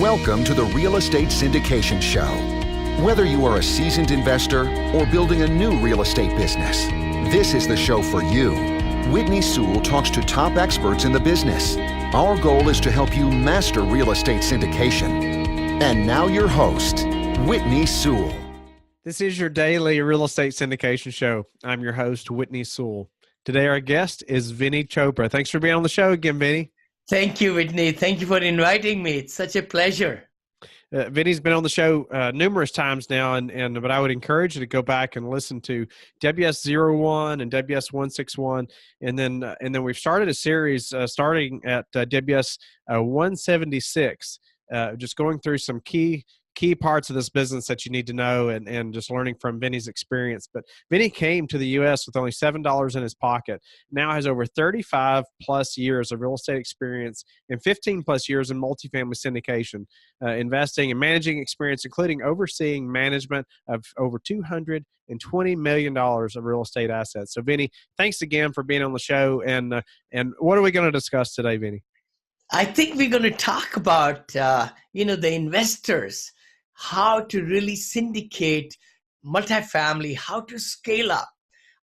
Welcome to the Real Estate Syndication Show. Whether you are a seasoned investor or building a new real estate business, this is the show for you. Whitney Sewell talks to top experts in the business. Our goal is to help you master real estate syndication. And now your host, Whitney Sewell. This is your daily real estate syndication show. I'm your host, Whitney Sewell. Today our guest is Vinney Chopra. Thanks for being on the show again, Vinney. Thank you, Whitney. Thank you for inviting me. It's such a pleasure. Vinney's been on the show numerous times now, but I would encourage you to go back and listen to WS01 and WS161, and then we've started a series starting at WS176, just going through some key parts of this business that you need to know and just learning from Vinney's experience. But Vinney came to the U.S. with only $7 in his pocket, now has over 35 plus years of real estate experience and 15 plus years in multifamily syndication, investing and managing experience, including overseeing management of over $220 million of real estate assets. So Vinney, thanks again for being on the show. And what are we going to discuss today, Vinney? I think we're going to talk about, the investors, how to really syndicate multifamily, how to scale up.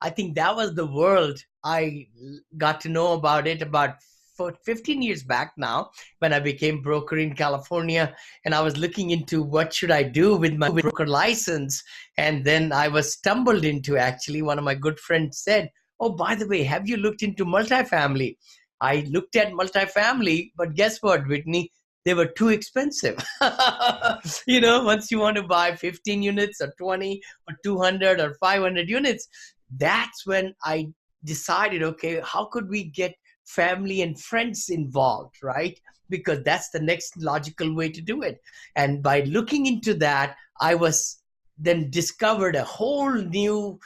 I think that was the world I got to know about it about 15 years back now when I became broker in California, and I was looking into what should I do with my broker license. And then I was stumbled into, actually, one of my good friends said, oh, by the way, have you looked into multifamily? I looked at multifamily, but guess what, Whitney? They were too expensive. Once you want to buy 15 units or 20 or 200 or 500 units, that's when I decided, okay, how could we get family and friends involved, right? Because that's the next logical way to do it. And by looking into that, I was then discovered a whole new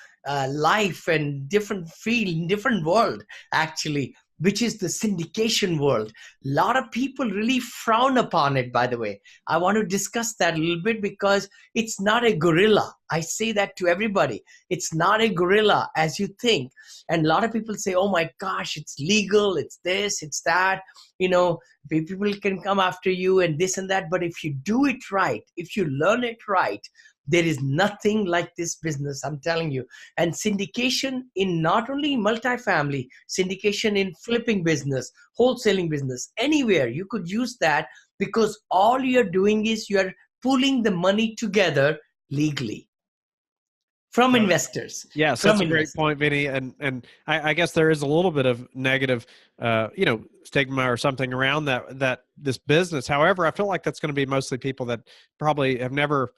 life and different field, different world, actually, which is the syndication world. A lot of people really frown upon it, by the way. I want to discuss that a little bit because it's not a gorilla. I say that to everybody. It's not a gorilla as you think. And a lot of people say, oh my gosh, it's legal, it's this, it's that. People can come after you and this and that. But if you do it right, if you learn it right, there is nothing like this business, I'm telling you. And syndication in not only multifamily, syndication in flipping business, wholesaling business, anywhere you could use that, because all you're doing is you're pooling the money together legally from investors. Yes, that's a great point, Vinney. And I guess there is a little bit of negative, stigma or something around that this business. However, I feel like that's going to be mostly people that probably have never,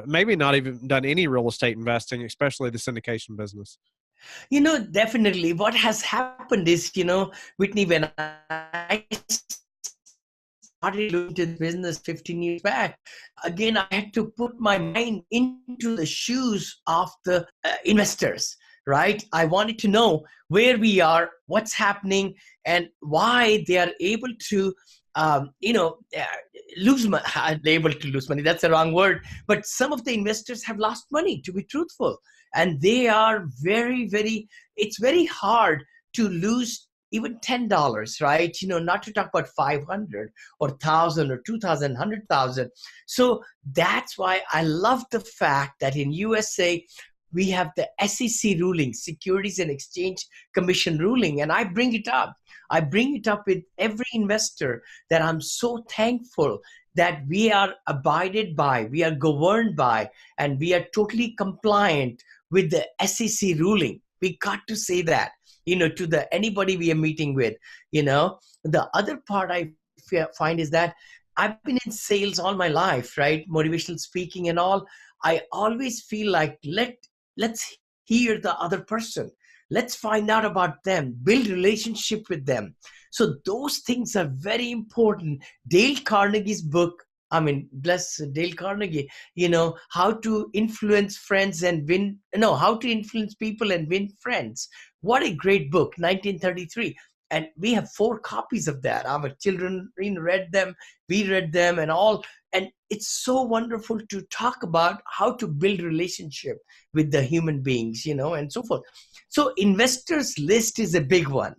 maybe not even done any real estate investing, especially the syndication business. Definitely. What has happened is, Whitney, when I started looking into business 15 years back, again, I had to put my mind into the shoes of the investors, right? I wanted to know where we are, what's happening, and why they are able to, lose money. Able to lose money, that's the wrong word. But some of the investors have lost money, to be truthful. And they are very, very, it's very hard to lose even $10, right? Not to talk about 500 or 1,000 or 2,000, 100,000. So that's why I love the fact that in USA, we have the SEC ruling, Securities and Exchange Commission ruling, and I bring it up. I bring it up with every investor that I'm so thankful that we are abided by, we are governed by, and we are totally compliant with the SEC ruling. We got to say that, to anybody we are meeting with. The other part I find is that I've been in sales all my life, right? Motivational speaking and all. I always feel like let's hear the other person. Let's find out about them, build relationship with them. So those things are very important. Dale Carnegie's book, bless Dale Carnegie, how to influence friends and how to influence people and win friends. What a great book, 1933. And we have 4 copies of that. Our children read them, we read them and all. And it's so wonderful to talk about how to build relationship with the human beings, and so forth. So investors list is a big one.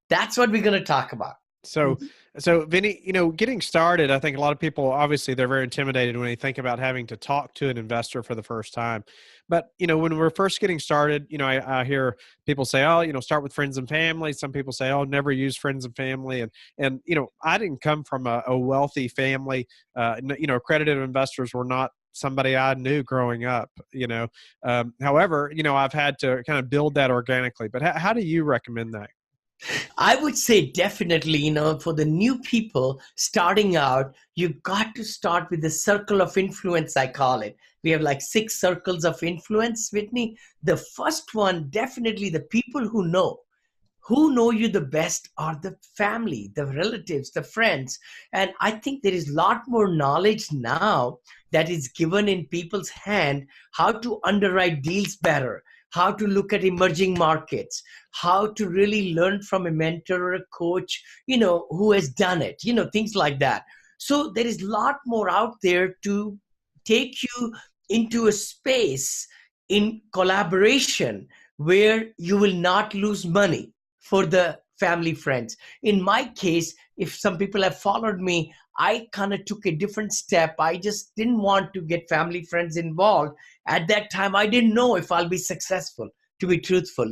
That's what we're going to talk about. So So, Vinny, getting started, I think a lot of people, obviously, they're very intimidated when they think about having to talk to an investor for the first time. But, when we're first getting started, I hear people say, oh, start with friends and family. Some people say, oh, never use friends and family. And I didn't come from a wealthy family. Accredited investors were not somebody I knew growing up, however, I've had to kind of build that organically. But how do you recommend that? I would say definitely, for the new people starting out, you got to start with the circle of influence, I call it. We have like 6 circles of influence, Whitney. The first one, definitely the people who know you the best are the family, the relatives, the friends. And I think there is a lot more knowledge now that is given in people's hand, how to underwrite deals better, how to look at emerging markets, how to really learn from a mentor or a coach, who has done it, things like that. So there is a lot more out there to take you into a space in collaboration where you will not lose money for the family friends. In my case, if some people have followed me, I kind of took a different step. I just didn't want to get family friends involved. At that time, I didn't know if I'll be successful, to be truthful,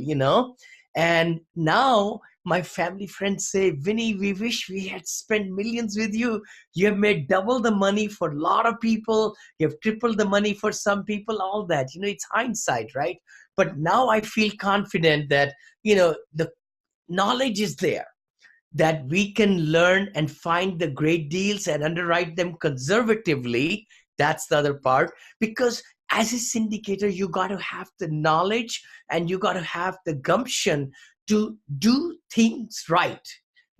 And now my family friends say, Vinny, we wish we had spent millions with you. You have made double the money for a lot of people. You have tripled the money for some people, all that. It's hindsight, right? But now I feel confident that, the knowledge is there, that we can learn and find the great deals and underwrite them conservatively. That's the other part. Because as a syndicator, you got to have the knowledge and you got to have the gumption to do things right.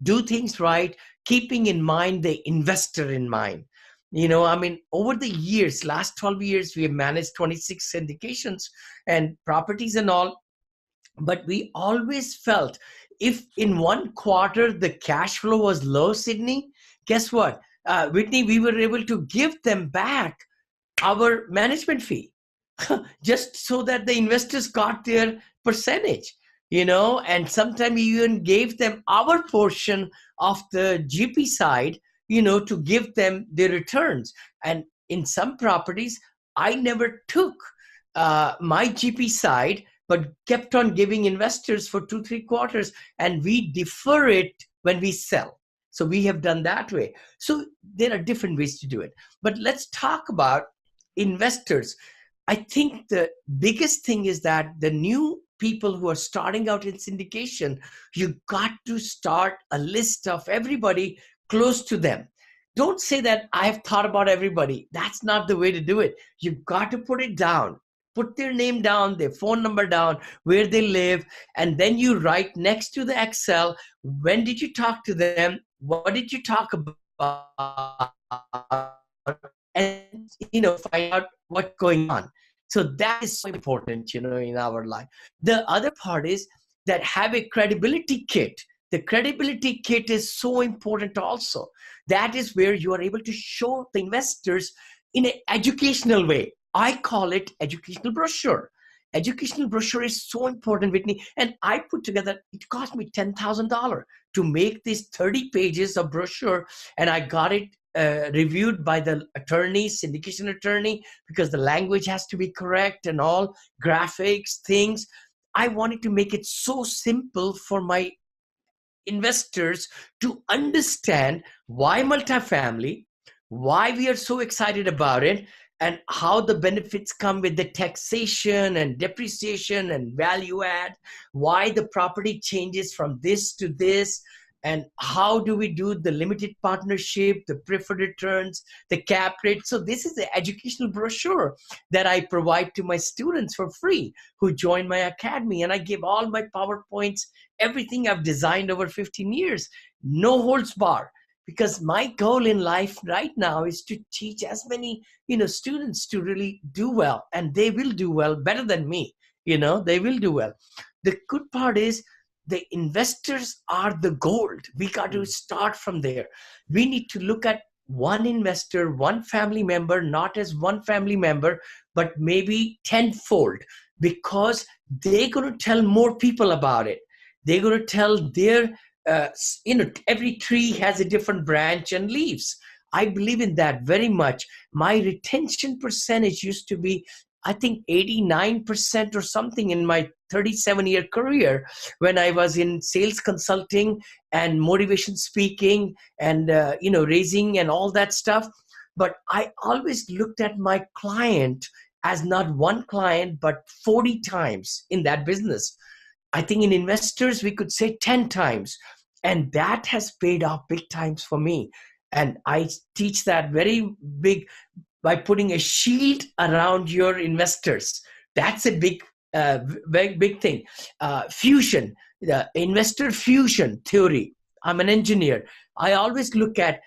Do things right, keeping in mind the investor in mind. Over the years, last 12 years, we have managed 26 syndications and properties and all. But we always felt if in one quarter the cash flow was low, Sydney, guess what? Whitney, we were able to give them back our management fee just so that the investors got their percentage, and sometimes we even gave them our portion of the GP side, to give them their returns. And in some properties, I never took my GP side, but kept on giving investors for 2-3 quarters, and we defer it when we sell. So we have done that way. So there are different ways to do it. But let's talk about investors. I think the biggest thing is that the new people who are starting out in syndication, you got to start a list of everybody close to them. Don't say that I have thought about everybody. That's not the way to do it. You've got to put it down. Put their name down, their phone number down, where they live, and then you write next to the Excel, when did you talk to them? What did you talk about? And, find out what's going on. So that is so important, in our life. The other part is that have a credibility kit. The credibility kit is so important also. That is where you are able to show the investors in an educational way. I call it educational brochure. Educational brochure is so important, Whitney. And I put together, it cost me $10,000 to make these 30 pages of brochure. And I got it reviewed by the attorney, syndication attorney, because the language has to be correct and all, graphics, things. I wanted to make it so simple for my investors to understand why multifamily, why we are so excited about it, and how the benefits come with the taxation and depreciation and value add, why the property changes from this to this, and how do we do the limited partnership, the preferred returns, the cap rate. So this is the educational brochure that I provide to my students for free who join my academy. And I give all my PowerPoints, everything I've designed over 15 years, no holds bar. Because my goal in life right now is to teach as many, students to really do well, and they will do well better than me. They will do well. The good part is the investors are the gold. We got to start from there. We need to look at one investor, one family member, not as one family member, but maybe tenfold, because they're going to tell more people about it. They're going to tell their every tree has a different branch and leaves. I believe in that very much. My retention percentage used to be, I think, 89% or something in my 37-year career when I was in sales consulting and motivation speaking and, raising and all that stuff. But I always looked at my client as not one client, but 40 times in that business. I think in investors, we could say 10 times. And that has paid off big times for me. And I teach that very big by putting a shield around your investors. That's a big, very big thing. Fusion, the investor fusion theory. I'm an engineer. I always look at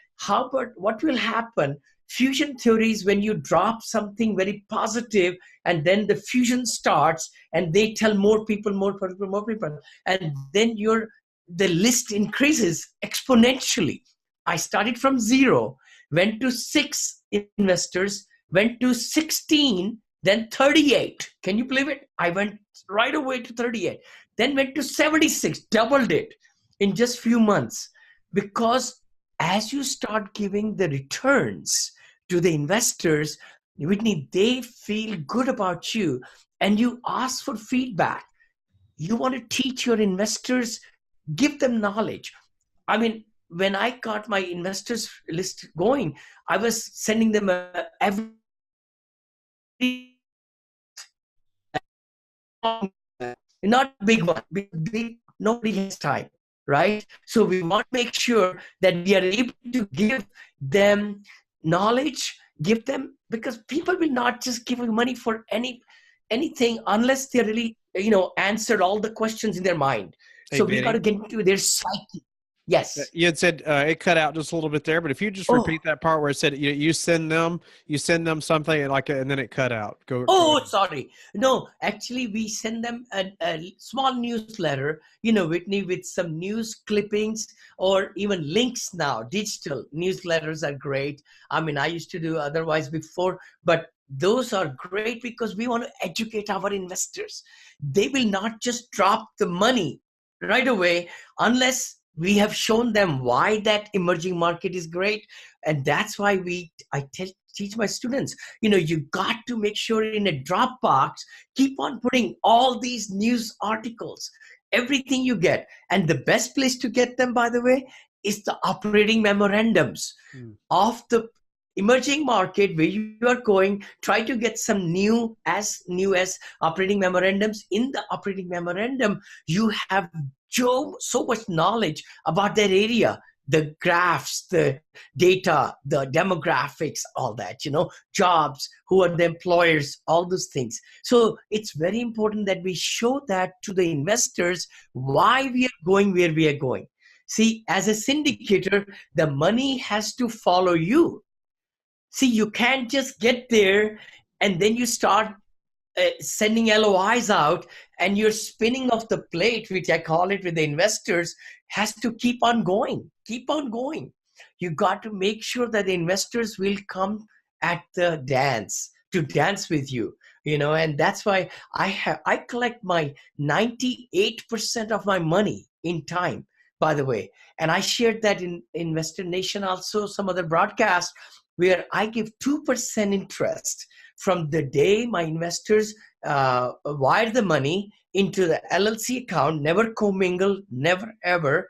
what will happen. Fusion theory is when you drop something very positive and then the fusion starts and they tell more people, and then the list increases exponentially. I started from 0, went to 6 investors, went to 16, then 38. Can you believe it? I went right away to 38, then went to 76, doubled it in just few months. Because as you start giving the returns to the investors, Whitney, they feel good about you and you ask for feedback. You want to teach your investors, give them knowledge. I mean, when I got my investors list going, I was sending them every not big one, big, nobody has time, right? So we want to make sure that we are able to give them knowledge, give them, because people will not just give you money for anything unless they really, answered all the questions in their mind. Hey, So we Vinny, got to get into their psyche. Yes. you had said it cut out just a little bit there, but if you just repeat that part where it said you send them something and then it cut out. Go Sorry. No, actually, we send them a small newsletter, Whitney, with some news clippings or even links now. Digital newsletters are great. I mean, I used to do otherwise before, but those are great because we want to educate our investors. They will not just drop the money right away unless we have shown them why that emerging market is great. And that's why I teach my students, you got to make sure in a Dropbox, keep on putting all these news articles, everything you get. And the best place to get them, by the way, is the operating memorandums of the emerging market where you are going. Try to get some new as operating memorandums. In the operating memorandum, you have so much knowledge about that area, the graphs, the data, the demographics, all that, jobs, who are the employers, all those things. So it's very important that we show that to the investors, why we are going where we are going. See, as a syndicator, the money has to follow you. See, you can't just get there and then you start sending LOIs out and you're spinning off the plate, which I call it with the investors, has to keep on going. You got to make sure that the investors will come at the dance to dance with you, and that's why I collect my 98% of my money in time, by the way. And I shared that in Investor Nation, also some other broadcasts, where I give 2% interest from the day my investors wire the money into the LLC account, never commingle, never ever,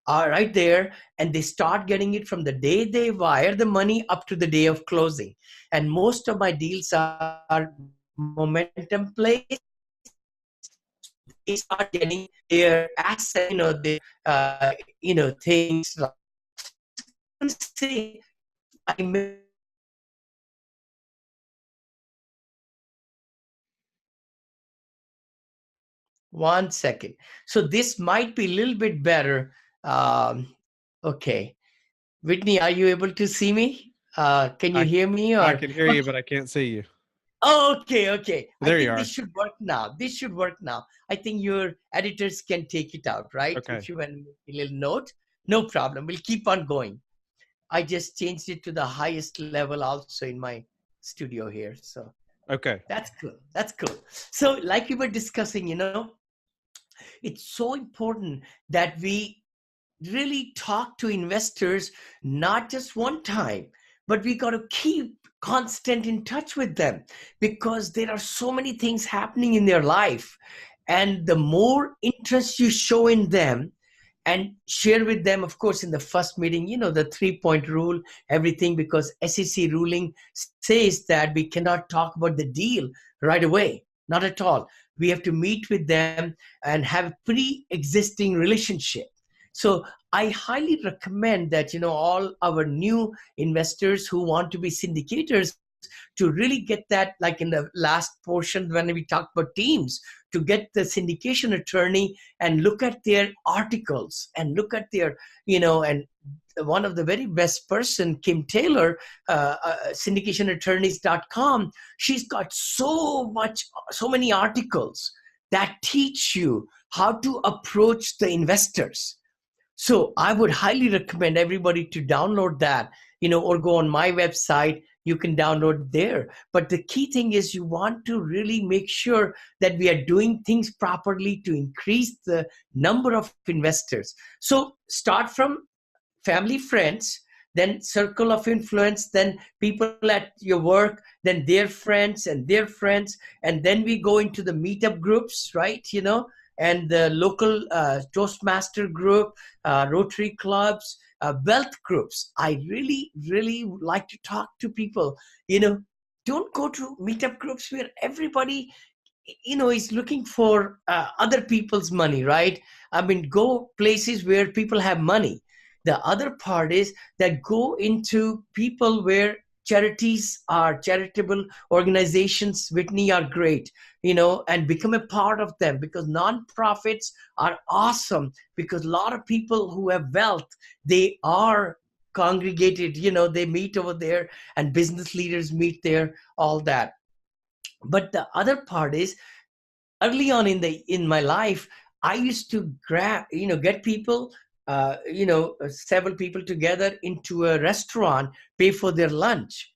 right there. And they start getting it from the day they wire the money up to the day of closing. And most of my deals are momentum plays. They start getting their asset, things like, say, one second. So this might be a little bit better. Okay. Whitney, are you able to see me? Can you hear me? I can hear you, but I can't see you. Okay. There I you think are. this should work now. I think your editors can take it out, right? Okay. If you want a little note, no problem. We'll keep on going. I just changed it to the highest level also in my studio here. So okay, that's cool. So like we were discussing, it's so important that we really talk to investors, not just one time, but we got to keep constant in touch with them, because there are so many things happening in their life. And the more interest you show in them and share with them, of course, in the first meeting, the 3-point rule, everything, because SEC ruling says that we cannot talk about the deal right away. Not at all. We have to meet with them and have pre-existing relationship. So I highly recommend that, all our new investors who want to be syndicators, to really get that, like in the last portion when we talked about teams, to get the syndication attorney and look at their articles and look at their, and one of the very best person, Kim Taylor, syndicationattorneys.com, she's got so many articles that teach you how to approach the investors. So I would highly recommend everybody to download that, or go on my website. You can download there. But the key thing is you want to really make sure that we are doing things properly to increase the number of investors. So start from family, friends, then circle of influence, then people at your work, then their friends and their friends. And then we go into the meetup groups, right? And the local Toastmaster group, Rotary clubs, wealth groups. I really, really like to talk to people. Don't go to meetup groups where everybody, is looking for other people's money, right? I mean, go places where people have money. The other part is that go into people where charities are, charitable organizations, Whitney, are great, and become a part of them, because nonprofits are awesome, because a lot of people who have wealth, they are congregated, they meet over there, and business leaders meet there, all that. But the other part is, early on in my life, I used to get people, several people together into a restaurant, pay for their lunch.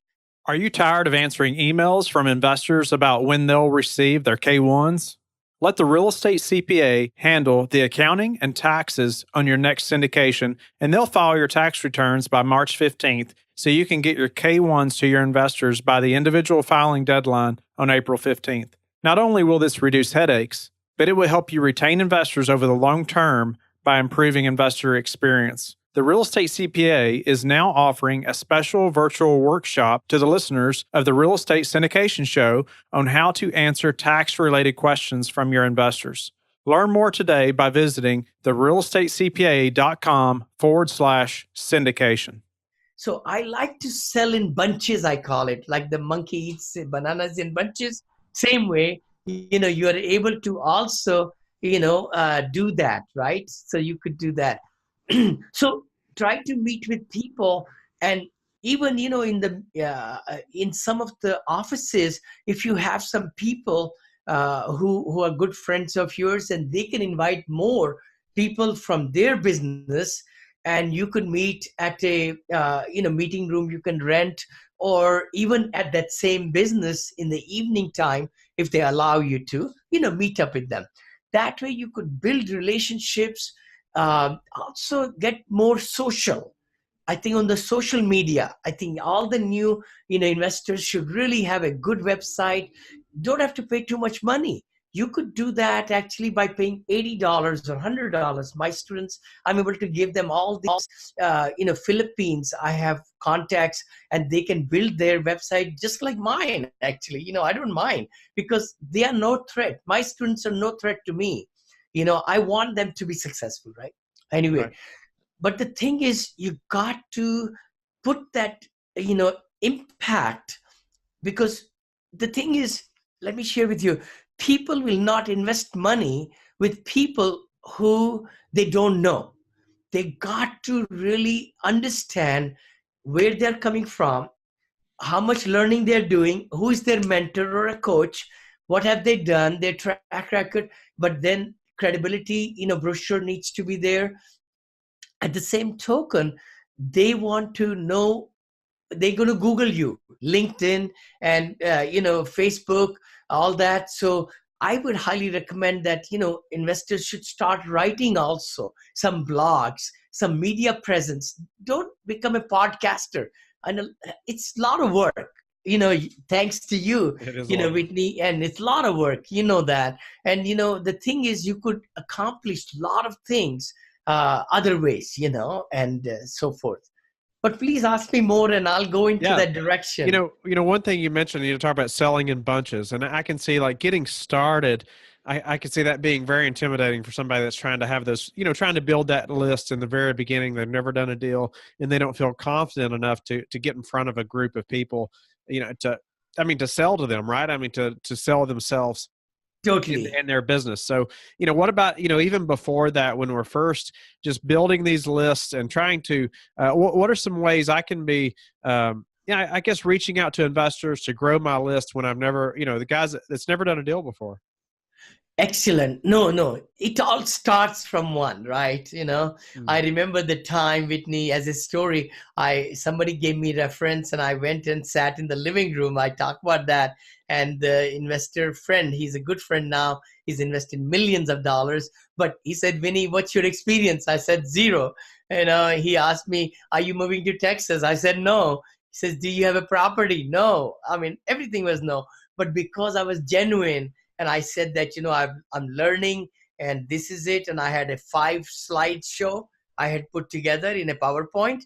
Are you tired of answering emails from investors about when they'll receive their K-1s? Let the real estate CPA handle the accounting and taxes on your next syndication, and they'll file your tax returns by March 15th, so you can get your K-1s to your investors by the individual filing deadline on April 15th. Not only will this reduce headaches, but it will help you retain investors over the long term by improving investor experience. The Real Estate CPA is now offering a special virtual workshop to the listeners of the Real Estate Syndication Show on how to answer tax-related questions from your investors. Learn more today by visiting therealestatecpa.com/syndication. So I like to sell in bunches, I call it, like the monkey eats bananas in bunches. Same way, you are able to also, do that, right? So you could do that. So try to meet with people, and even in some of the offices, if you have some people who are good friends of yours, and they can invite more people from their business, and you could meet at a meeting room you can rent, or even at that same business in the evening time, if they allow you to meet up with them. That way you could build relationships. Also get more social. I think on the social media, I think all the new investors should really have a good website. Don't have to pay too much money. You could do that actually by paying $80 or $100. My students, I'm able to give them all these, Philippines, I have contacts, and they can build their website just like mine, actually. I don't mind, because they are no threat. My students are no threat to me. I want them to be successful, right? Anyway, right. But the thing is, you got to put that, impact, because the thing is, let me share with you, people will not invest money with people who they don't know. They got to really understand where they're coming from, how much learning they're doing, who is their mentor or a coach, what have they done, their track record, but then credibility, brochure needs to be there. At the same token, they want to know, they're going to Google you, LinkedIn and, Facebook, all that. So I would highly recommend that, investors should start writing also some blogs, some media presence. Don't become a podcaster. And it's a lot of work, thanks to you, It is a lot of work. Whitney, and it's a lot of work, that. And, the thing is, you could accomplish a lot of things other ways, and so forth. But please ask me more and I'll go into that direction. One thing you mentioned, talk about selling in bunches, and I can see like getting started. I can see that being very intimidating for somebody that's trying to have those, trying to build that list in the very beginning. They've never done a deal and they don't feel confident enough to get in front of a group of people, to sell to them, right? To sell themselves Totally. in their business. So, what about, even before that, when we're first just building these lists and trying to, what are some ways I can be, I guess reaching out to investors to grow my list when I've never, the guys that's never done a deal before? Excellent. No. It all starts from one, right? I remember the time, Whitney, as a story, somebody gave me reference and I went and sat in the living room. I talked about that. And the investor friend, he's a good friend now. He's invested millions of dollars. But he said, Vinney, what's your experience? I said, zero. He asked me, are you moving to Texas? I said, no. He says, do you have a property? No. Everything was no. But because I was genuine, and I said that, I'm learning and this is it. And I had a 5-slide show I had put together in a PowerPoint.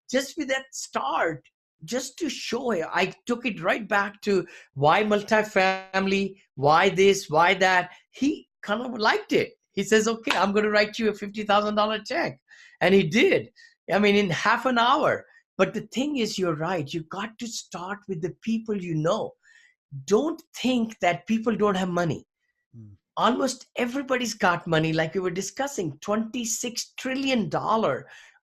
Just with that start, just to show it, I took it right back to why multifamily, why this, why that. He kind of liked it. He says, okay, I'm going to write you a $50,000 check. And he did. In half an hour. But the thing is, you're right. You got to start with the people you know. Don't think that people don't have money. Almost everybody's got money. Like we were discussing, $26 trillion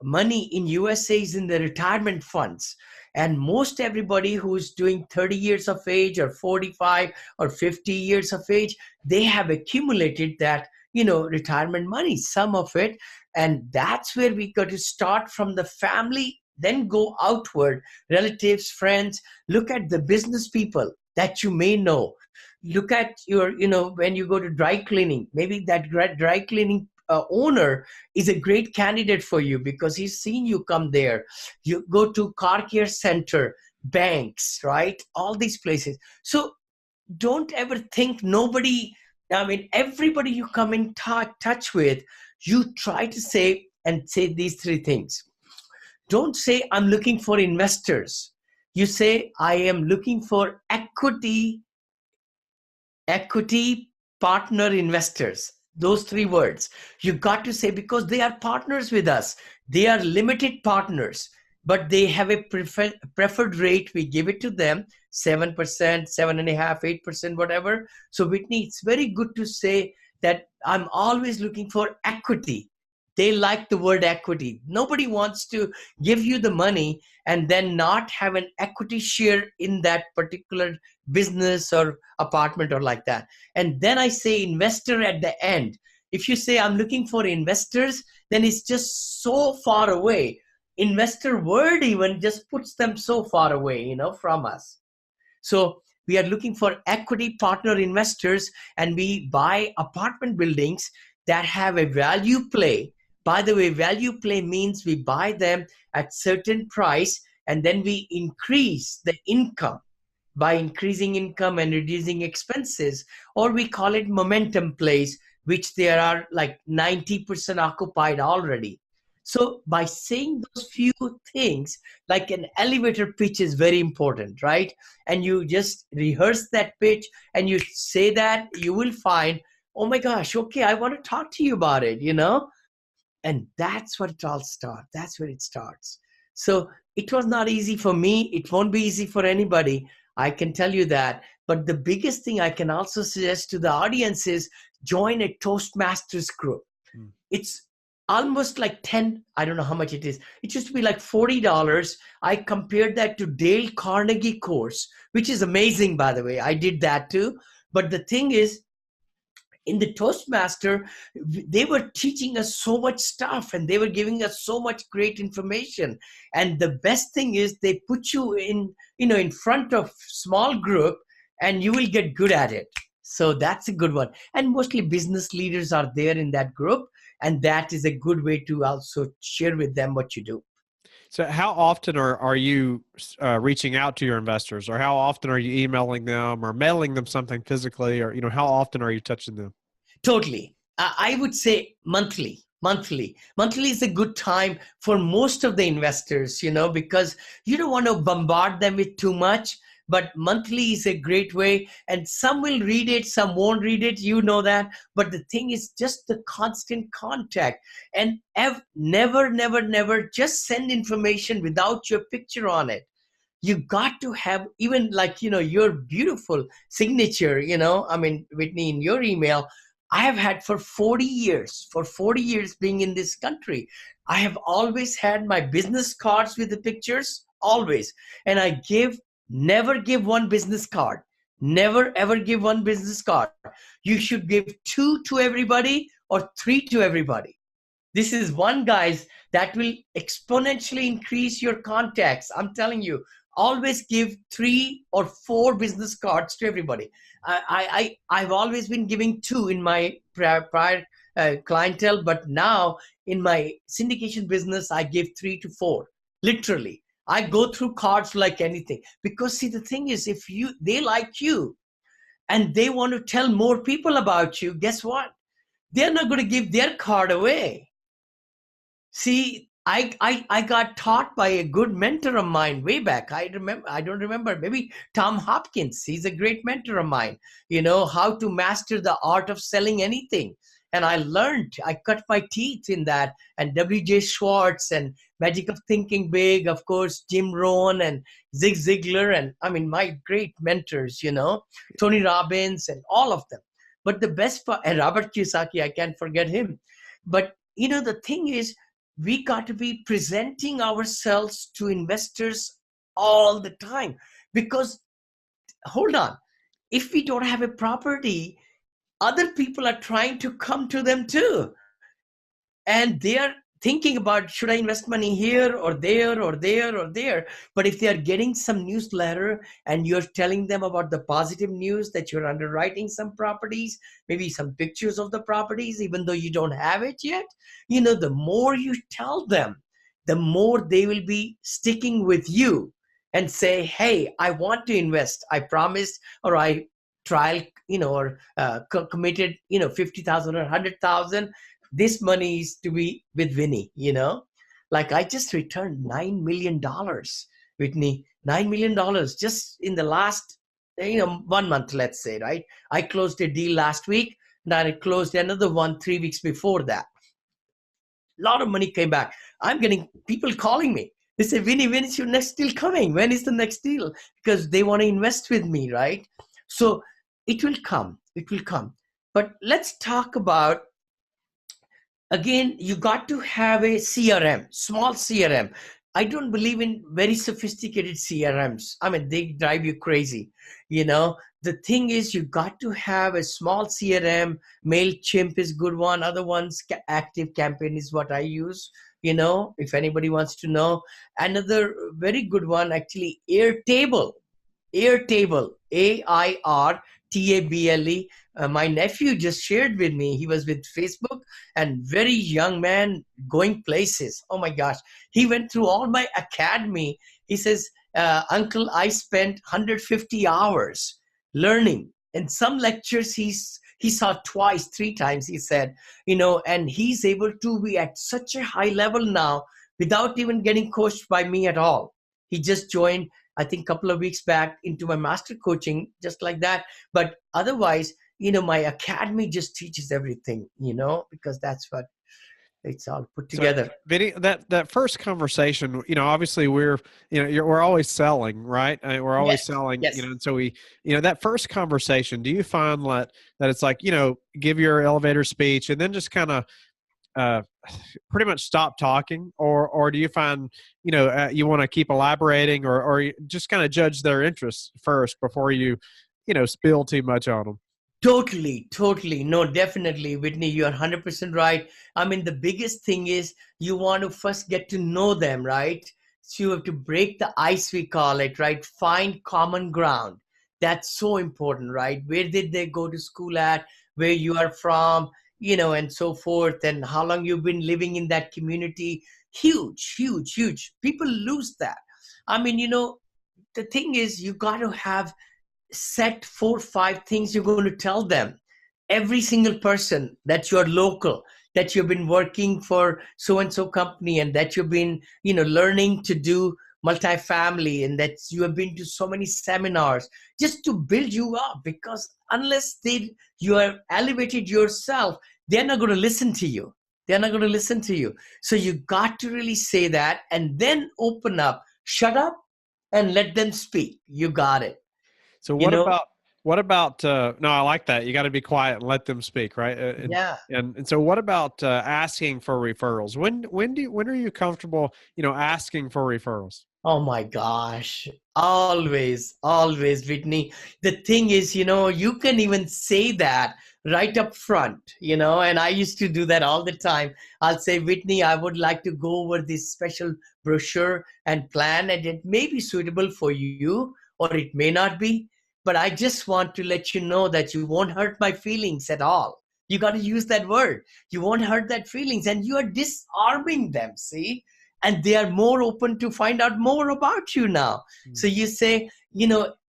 money in USA is in the retirement funds. And most everybody who's doing 30 years of age or 45 or 50 years of age, they have accumulated that, retirement money, some of it. And that's where we got to start from the family, then go outward, relatives, friends, look at the business people that you may know. Look at your, when you go to dry cleaning, maybe that dry cleaning owner is a great candidate for you because he's seen you come there. You go to car care center, banks, right? All these places. So don't ever think everybody you come in touch with, you try to say these 3 things. Don't say, I'm looking for investors. You say, I am looking for equity partner investors. Those 3 words. You got to say, because they are partners with us. They are limited partners, but they have a preferred rate. We give it to them, 7%, 7.5%, 8%, whatever. So Whitney, it's very good to say that I'm always looking for equity. They like the word equity. Nobody wants to give you the money and then not have an equity share in that particular business or apartment or like that. And then I say investor at the end. If you say I'm looking for investors, then it's just so far away. Investor word even just puts them so far away, from us. So we are looking for equity partner investors, and we buy apartment buildings that have a value play. By the way, value play means we buy them at certain price and then we increase the income by increasing income and reducing expenses, or we call it momentum plays, which there are like 90% occupied already. So by saying those few things, like an elevator pitch is very important, right? And you just rehearse that pitch and you say that, you will find, oh my gosh, okay, I want to talk to you about it, And that's what it all starts. That's where it starts. So it was not easy for me. It won't be easy for anybody. I can tell you that. But the biggest thing I can also suggest to the audience is join a Toastmasters group. It's almost like 10, I don't know how much it is. It used to be like $40. I compared that to Dale Carnegie course, which is amazing, by the way. I did that too. But the thing is, in the Toastmaster, they were teaching us so much stuff and they were giving us so much great information. And the best thing is they put you in front of small group and you will get good at it. So that's a good one. And mostly business leaders are there in that group. And that is a good way to also share with them what you do. So how often are you reaching out to your investors, or how often are you emailing them or mailing them something physically, or, how often are you touching them? Totally. I would say monthly. Monthly is a good time for most of the investors, because you don't want to bombard them with too much. But monthly is a great way, and some will read it, some won't read it, that. But the thing is just the constant contact, and never just send information without your picture on it. You got to have, even like, your beautiful signature, Whitney, in your email. I have had for 40 years being in this country. I have always had my business cards with the pictures, always. And I never give one business card. Never ever give one business card. You should give 2 to everybody or 3 to everybody. This is one, guys, that will exponentially increase your contacts. I'm telling you, always give 3 or 4 business cards to everybody. I've always been giving 2 in my prior clientele, but now in my syndication business, I give 3 to 4, literally. I go through cards like anything, because see, the thing is, if they like you and they want to tell more people about you, guess what? They're not going to give their card away. See, I got taught by a good mentor of mine way back. I don't remember, maybe Tom Hopkins. He's a great mentor of mine, how to master the art of selling anything. And I cut my teeth in that. And W.J. Schwartz and Magic of Thinking Big, of course, Jim Rohn and Zig Ziglar. And my great mentors, Tony Robbins and all of them. But the best part, and Robert Kiyosaki, I can't forget him. But, the thing is, we got to be presenting ourselves to investors all the time, because hold on, if we don't have a property, other people are trying to come to them too. And they are thinking about, should I invest money here or there or there or there? But if they are getting some newsletter and you're telling them about the positive news that you're underwriting some properties, maybe some pictures of the properties, even though you don't have it yet, the more you tell them, the more they will be sticking with you and say, hey, I want to invest. I promised, or I trial, or committed, 50,000 or 100,000. This money is to be with Vinney, Like I just returned $9 million, Whitney, $9 million just in the last, 1 month, let's say, right? I closed a deal last week, and I closed another one 3 weeks before that. A lot of money came back. I'm getting people calling me. They say, Vinney, when is your next deal coming? When is the next deal? Because they want to invest with me, right? So it will come. But let's talk about, again, you got to have a CRM, small CRM. I don't believe in very sophisticated CRMs. They drive you crazy. The thing is, you got to have a small CRM. MailChimp is good one. Other ones, Active Campaign is what I use. If anybody wants to know. Another very good one, actually, Airtable, AIRTABLE. My nephew just shared with me. He was with Facebook, and very young man going places. Oh my gosh. He went through all my academy. He says, Uncle, I spent 150 hours learning. And some lectures he saw 3 times, he said, and he's able to be at such a high level now without even getting coached by me at all. He just joined, I think, a couple of weeks back into my master coaching, just like that. But otherwise, my academy just teaches everything, because that's what it's all put together. So, Vinney, that first conversation, obviously we're always selling, right? We're always selling, yes. And so we, that first conversation, do you find that it's like, give your elevator speech and then just kind of pretty much stop talking, or do you find, you want to keep elaborating, or you just kind of judge their interests first before you, spill too much on them? Totally. No, definitely, Whitney, you're 100% right. The biggest thing is you want to first get to know them, right? So you have to break the ice, we call it, right? Find common ground. That's so important, right? Where did they go to school at, where you are from, and so forth, and how long you've been living in that community. Huge, huge, huge. People lose that. I mean, the thing is, you got to have set 4 or 5 things you're going to tell them. Every single person that you're local, that you've been working for so and so company, and that you've been learning to do multifamily, and that you have been to so many seminars just to build you up, because unless you are elevated yourself, they're not going to listen to you. They're not going to listen to you. So you got to really say that, and then open up, shut up and let them speak. You got it. So what about no, I like that. You got to be quiet and let them speak, right? Yeah. And so what about asking for referrals? When are you comfortable, asking for referrals? Oh my gosh. Always, always, Whitney. The thing is, you can even say that right up front, and I used to do that all the time. I'll say, Whitney, I would like to go over this special brochure and plan, and it may be suitable for you, or it may not be. But I just want to let you know that you won't hurt my feelings at all. You got to use that word. You won't hurt that feelings, and you are disarming them, see? And they are more open to find out more about you now. So you say,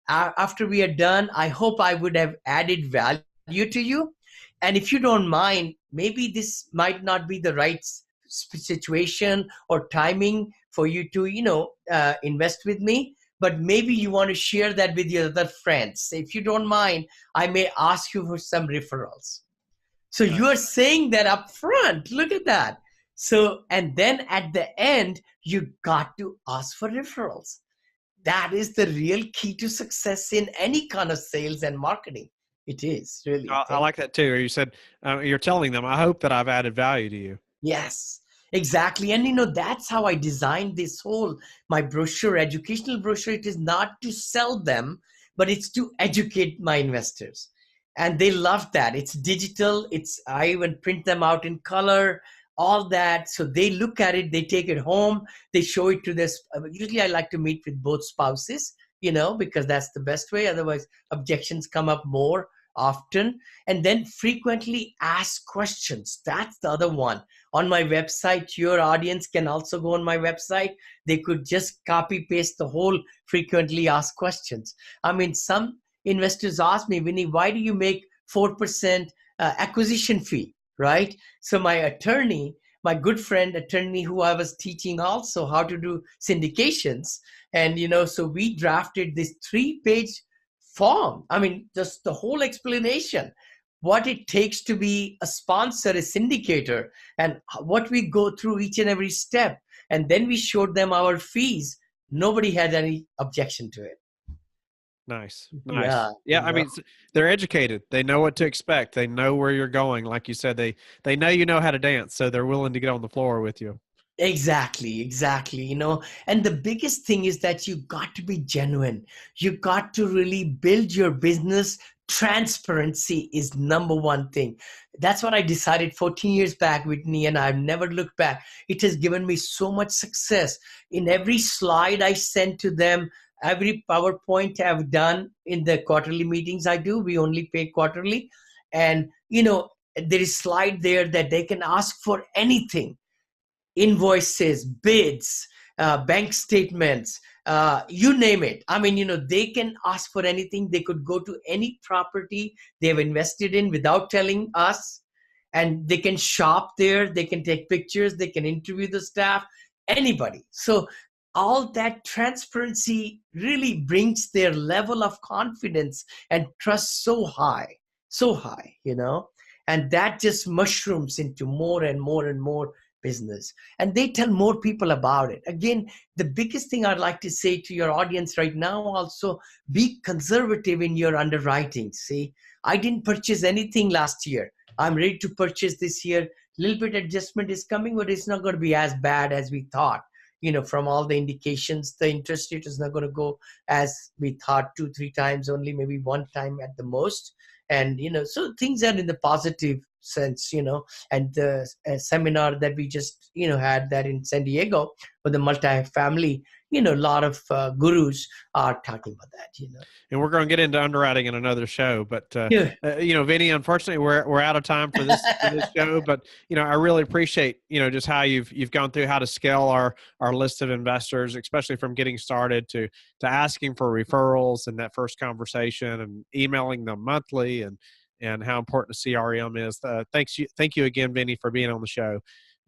after we are done, I hope I would have added value to you. And if you don't mind, maybe this might not be the right situation or timing for you to, invest with me. But maybe you want to share that with your other friends. If you don't mind, I may ask you for some referrals. So you are saying that up front. Look at that. So, and then at the end, you got to ask for referrals. That is the real key to success in any kind of sales and marketing. It is really. I like that too. You said you're telling them, I hope that I've added value to you. Yes, exactly. And that's how I designed my brochure, educational brochure. It is not to sell them, but it's to educate my investors. And they love that. It's digital. I even print them out in color, all that. So they look at it, they take it home, they show it to this. Usually I like to meet with both spouses, because that's the best way. Otherwise, objections come up more often. And then frequently ask questions. That's the other one. On my website, your audience can also go on my website. They could just copy paste the whole frequently asked questions. I mean, some investors ask me, Vinney, why do you make 4% acquisition fee, right? So my good friend attorney, who I was teaching also how to do syndications, and so we drafted this 3-page form. I mean, just the whole explanation, what it takes to be a sponsor, a syndicator, and what we go through each and every step. And then we showed them our fees. Nobody had any objection to it. Nice. Yeah. I mean, they're educated. They know what to expect. They know where you're going. Like you said, they know how to dance, so they're willing to get on the floor with you. Exactly. And the biggest thing is that you got to be genuine. You got to really build your business. Transparency is number one thing. That's what I decided 14 years back, Whitney, and I've never looked back. It has given me so much success. In every slide I send to them, every PowerPoint I've done in the quarterly meetings I do, we only pay quarterly. And, there is slide there that they can ask for anything. Invoices, bids, bank statements, you name it. I mean, they can ask for anything. They could go to any property they've invested in without telling us, and they can shop there. They can take pictures. They can interview the staff, anybody. So all that transparency really brings their level of confidence and trust so high, and that just mushrooms into more and more and more business. And they tell more people about it. Again, the biggest thing I'd like to say to your audience right now, also be conservative in your underwriting. See, I didn't purchase anything last year. I'm ready to purchase this year. A little bit adjustment is coming, but it's not going to be as bad as we thought. From all the indications, the interest rate is not going to go as we thought, 2-3 times, only maybe 1 time at the most. And, so things are in the positive sense, and the seminar that we just, had that in San Diego for the multifamily, a lot of gurus are talking about that. And we're going to get into underwriting in another show, but Yeah. Vinney, unfortunately, we're out of time for this show. But I really appreciate just how you've gone through how to scale our list of investors, especially from getting started to asking for referrals and that first conversation and emailing them monthly and how important the CRM is. Thank you again, Vinney, for being on the show.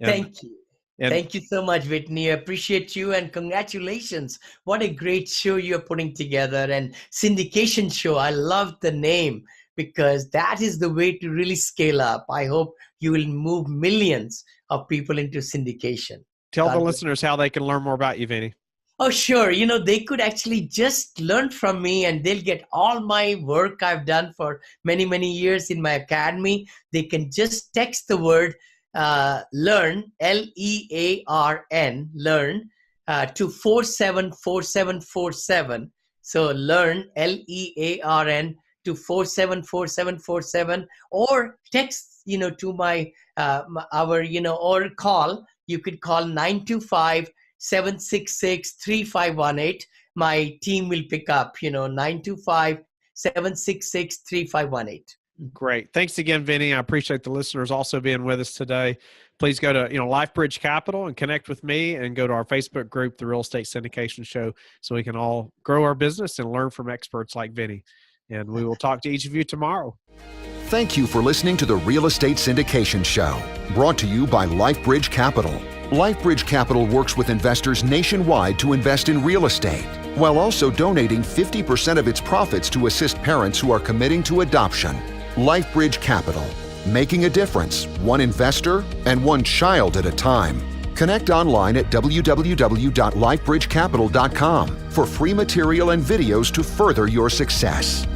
Thank you. Thank you so much, Whitney. I appreciate you and congratulations. What a great show you're putting together, and syndication show. I love the name because that is the way to really scale up. I hope you will move millions of people into syndication. Tell the listeners how they can learn more about you, Vinney. Oh, sure. They could actually just learn from me and they'll get all my work I've done for many, many years in my academy. They can just text the word learn, LEARN, learn, to 474747. So learn, LEARN, to 474747, or text, to my, or call. You could call 925-766-3518. My team will pick up, 925-766-3518. Great. Thanks again, Vinney. I appreciate the listeners also being with us today. Please go to, Life Bridge Capital and connect with me, and go to our Facebook group, The Real Estate Syndication Show, so we can all grow our business and learn from experts like Vinney. And we will talk to each of you tomorrow. Thank you for listening to the Real Estate Syndication Show, brought to you by Life Bridge Capital. Life Bridge Capital works with investors nationwide to invest in real estate, while also donating 50% of its profits to assist parents who are committing to adoption. Life Bridge Capital, making a difference, one investor and one child at a time. Connect online at www.lifebridgecapital.com for free material and videos to further your success.